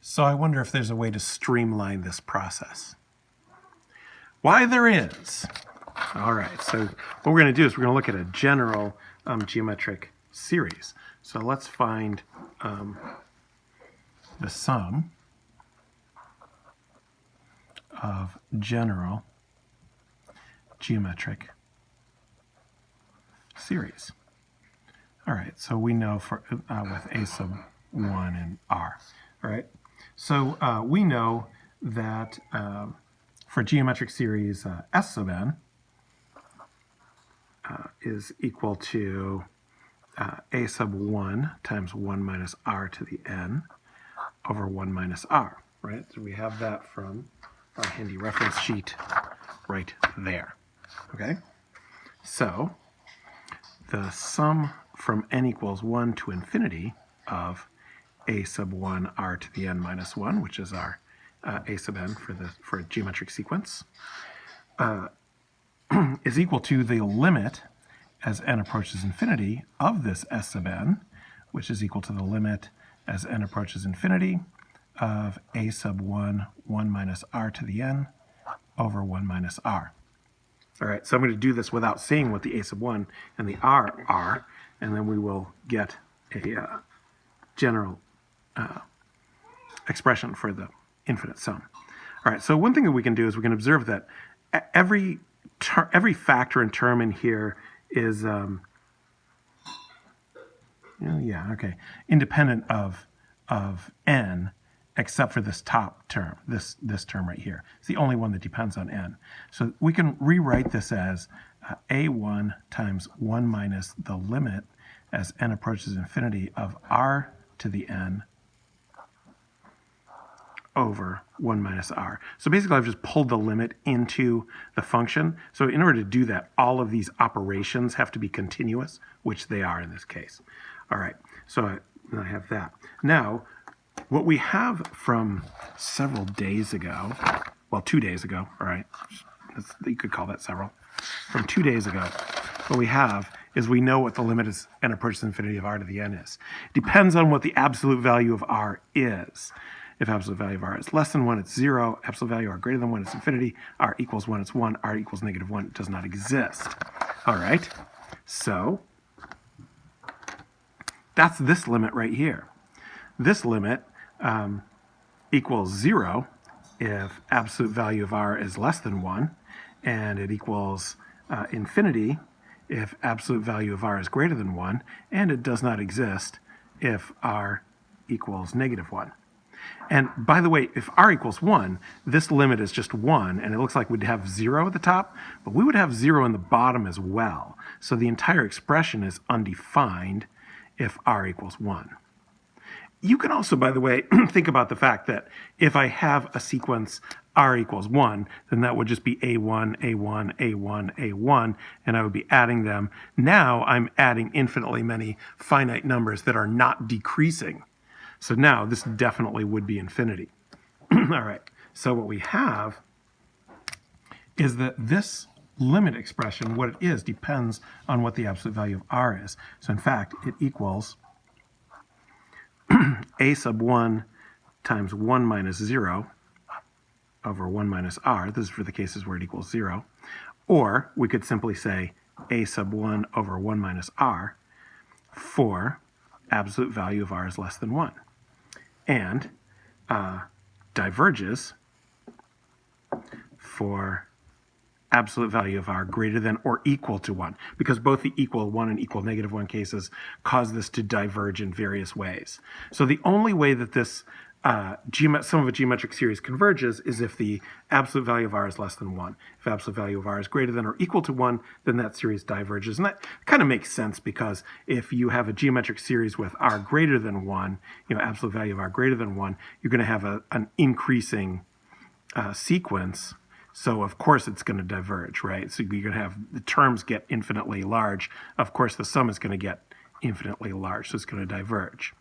So I wonder if there's a way to streamline this process. Why there is. All right, so what we're going to do is we're going to look at a general geometric series. So let's find the sum of general geometric series. All right, so we know for with a sub 1 and r. All right, so we know that for geometric series S sub n is equal to a sub 1 times 1 minus r to the n over 1 minus r, right? So we have that from our handy reference sheet right there, okay? So the sum from n equals 1 to infinity of a sub 1 r to the n minus 1, which is our a sub n for a geometric sequence, is equal to the limit as n approaches infinity of this s sub n, which is equal to the limit as n approaches infinity of a sub 1, 1 minus r to the n over 1 minus r. All right, so I'm going to do this without saying what the a sub 1 and the r are, and then we will get a general expression for the infinite sum. All right, so one thing that we can do is we can observe that every factor and term in here is independent of n, except for this top term, this term right here. It's the only one that depends on n. So we can rewrite this as a1 times 1 minus the limit as n approaches infinity of r to the n over 1 minus r. So basically I've just pulled the limit into the function. So in order to do that, all of these operations have to be continuous, which they are in this case. All right, so I have that. Now, what we have from several days ago, well, 2 days ago, all right, you could call that several. From 2 days ago, what we have is we know what the limit as n approaches infinity of r to the n is. It depends on what the absolute value of r is. If absolute value of r is less than 1, it's 0. Absolute value of r greater than 1, it's infinity. R equals 1, it's 1. R equals negative 1, it does not exist. All right, so that's this limit right here. This limit equals 0 if absolute value of r is less than 1, and it equals infinity if absolute value of r is greater than 1, and it does not exist if r equals negative 1. And by the way, if r equals 1, this limit is just 1, and it looks like we'd have 0 at the top, but we would have 0 in the bottom as well. So the entire expression is undefined if r equals 1. You can also, by the way, think about the fact that if I have a sequence r equals 1, then that would just be a1, a1, a1, a1, and I would be adding them. Now I'm adding infinitely many finite numbers that are not decreasing. So now this definitely would be infinity. All right, so what we have is that this limit expression, what it is, depends on what the absolute value of r is. So in fact, it equals a sub 1 times 1 minus 0 over 1 minus r. This is for the cases where it equals 0. Or we could simply say a sub 1 over 1 minus r for absolute value of r is less than 1. And diverges for absolute value of r greater than or equal to 1, because both the equal 1 and equal negative 1 cases cause this to diverge in various ways. So the only way that this sum of a geometric series converges is if the absolute value of r is less than 1. If absolute value of r is greater than or equal to 1, then that series diverges. And that kind of makes sense, because if you have a geometric series with r greater than 1, absolute value of r greater than 1, you're going to have an increasing sequence. So of course it's going to diverge, right? So you're going to have the terms get infinitely large. Of course the sum is going to get infinitely large, so it's going to diverge.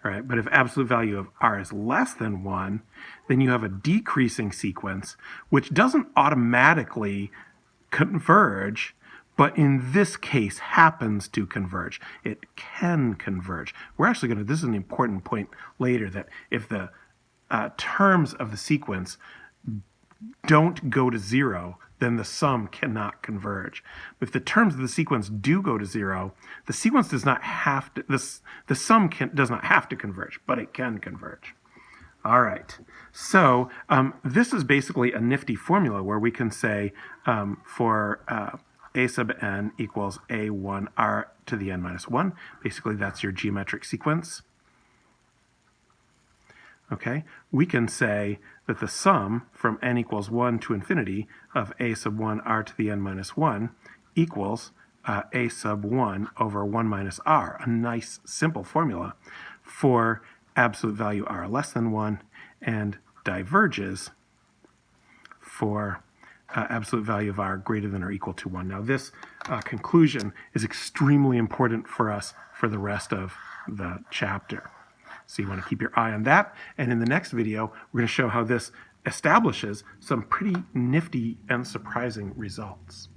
All right, but if absolute value of r is less than 1, then you have a decreasing sequence, which doesn't automatically converge, but in this case happens to converge. It can converge. We're actually going to, this is an important point later, that if the terms of the sequence don't go to 0, then the sum cannot converge. If the terms of the sequence do go to 0, the sequence does not have to, the sum does not have to converge, but it can converge. All right, so this is basically a nifty formula where we can say for a sub n equals a1 r to the n minus 1. Basically, that's your geometric sequence. Okay, we can say that the sum from n equals 1 to infinity of a sub 1 r to the n minus 1 equals a sub 1 over 1 minus r, a nice simple formula for absolute value r less than 1, and diverges for absolute value of r greater than or equal to 1. Now this conclusion is extremely important for us for the rest of the chapter. So you want to keep your eye on that. And in the next video, we're going to show how this establishes some pretty nifty and surprising results.